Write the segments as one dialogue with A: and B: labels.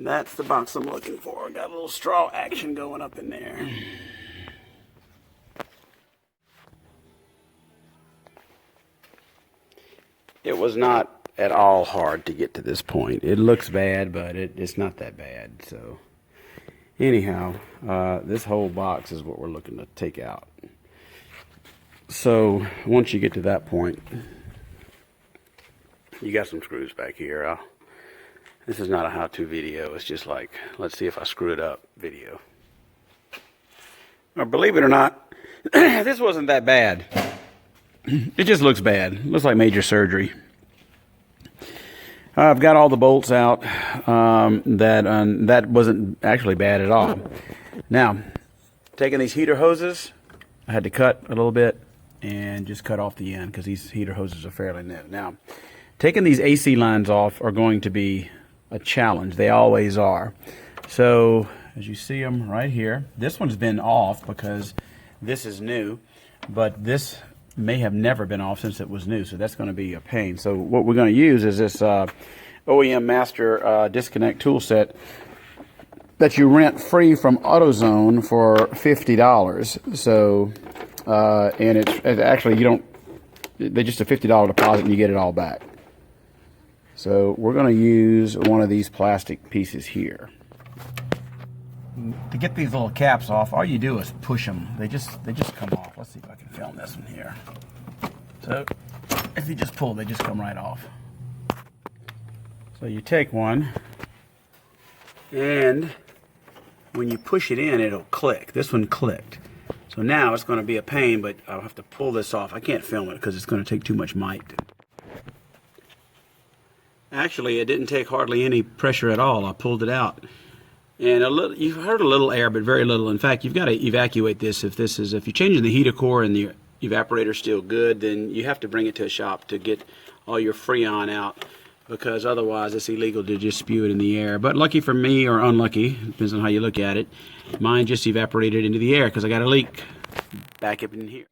A: That's the box I'm looking for. Got a little straw action going up in there. It was not at all hard to get to this point. It looks bad, but it's not that bad. So anyhow, this whole box is what we're looking to take out. So once you get to that point, you got some screws back here. This is not a how-to video. It's just like, let's see if I screw it up video. Now, believe it or not, this wasn't that bad. It just looks bad. It looks like major surgery. I've got all the bolts out. That wasn't actually bad at all. Now, taking these heater hoses, I had to cut a little bit and just cut off the end because these heater hoses are fairly new. Now, taking these AC lines off are going to be a challenge. They always are. So, as you see them right here, this one's been off because this is new, but this may have never been off since it was new, so that's going to be a pain. So what we're going to use is this OEM Master disconnect tool set that you rent free from AutoZone for $50. So, and it's actually, you don't, they're just a $50 deposit and you get it all back. So we're going to use one of these plastic pieces here. To get these little caps off, all you do is push them. They just come off. Let's see if I can film this one here. So if you just pull, they just come right off. So you take one, and when you push it in, it'll click. This one clicked. So now it's going to be a pain, but I'll have to pull this off. I can't film it because it's going to take too much might. Actually, it didn't take hardly any pressure at all. I pulled it out. And a little, you've heard a little air, but very little. In fact, you've got to evacuate this. If you're changing the heater core and the evaporator's still good, then you have to bring it to a shop to get all your Freon out, because otherwise it's illegal to just spew it in the air. But lucky for me, or unlucky, depends on how you look at it, mine just evaporated into the air because I got a leak back up in here.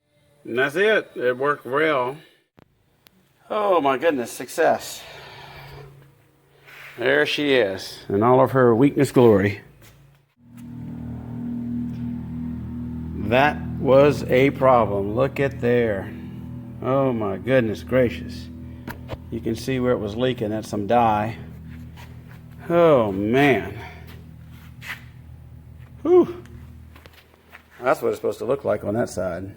A: And that's it. It worked well. Oh my goodness, success. There she is, in all of her weakness glory. That was a problem. Look at there. Oh my goodness gracious. You can see where it was leaking. That's some dye. Oh man. Whew. That's what it's supposed to look like on that side.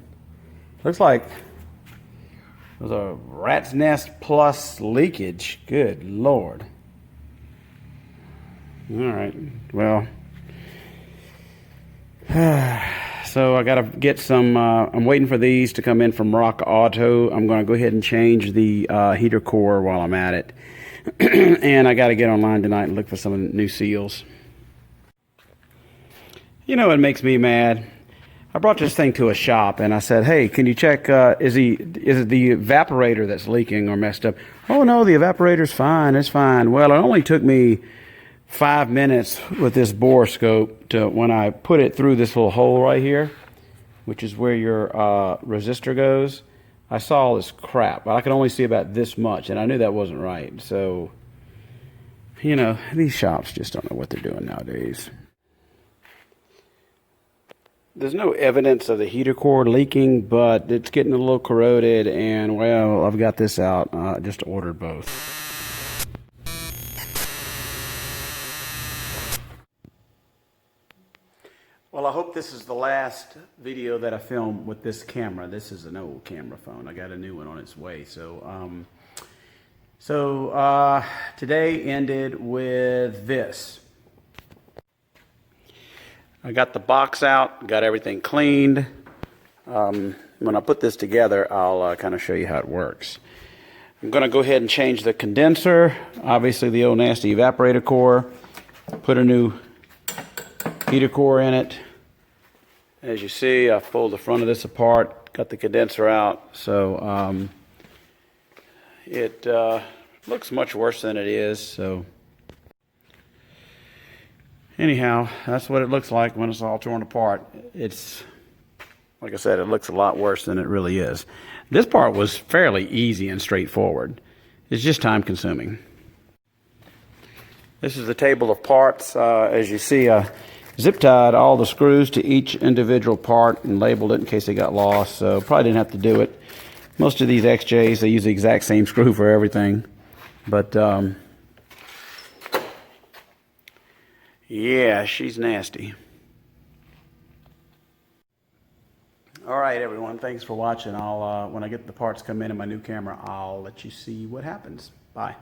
A: Looks like there's a rat's nest plus leakage. Good Lord. All right, well, so I got to get some, I'm waiting for these to come in from Rock Auto. I'm going to go ahead and change the heater core while I'm at it. And I got to get online tonight and look for some new seals. You know what makes me mad? I brought this thing to a shop and I said, hey, can you check, is it the evaporator that's leaking or messed up? Oh no, the evaporator's fine, it's fine. Well, it only took me 5 minutes with this bore scope to, when I put it through this little hole right here, which is where your resistor goes, I saw all this crap. I could only see about this much, and I knew that wasn't right. So, you know, these shops just don't know what they're doing nowadays. There's no evidence of the heater core leaking, but it's getting a little corroded, and, well, I've got this out. I just ordered both. Well, I hope this is the last video that I film with this camera. This is an old camera phone. I got a new one on its way. So, today ended with this. I got the box out, got everything cleaned. When I put this together, I'll kind of show you how it works. I'm going to go ahead and change the condenser. Obviously, the old nasty evaporator core. Put a new heater core in it. As you see, I pulled the front of this apart, got the condenser out, so it looks much worse than it is. So anyhow, that's what it looks like when it's all torn apart. It's, like I said, it looks a lot worse than it really is. This part was fairly easy and straightforward. It's just time consuming. This is the table of parts. As you see, zip tied all the screws to each individual part and labeled it in case they got lost, so probably didn't have to do it. Most of these XJs, they use the exact same screw for everything. But, yeah, she's nasty. All right, everyone, thanks for watching. I'll when I get the parts come in my new camera, I'll let you see what happens. Bye.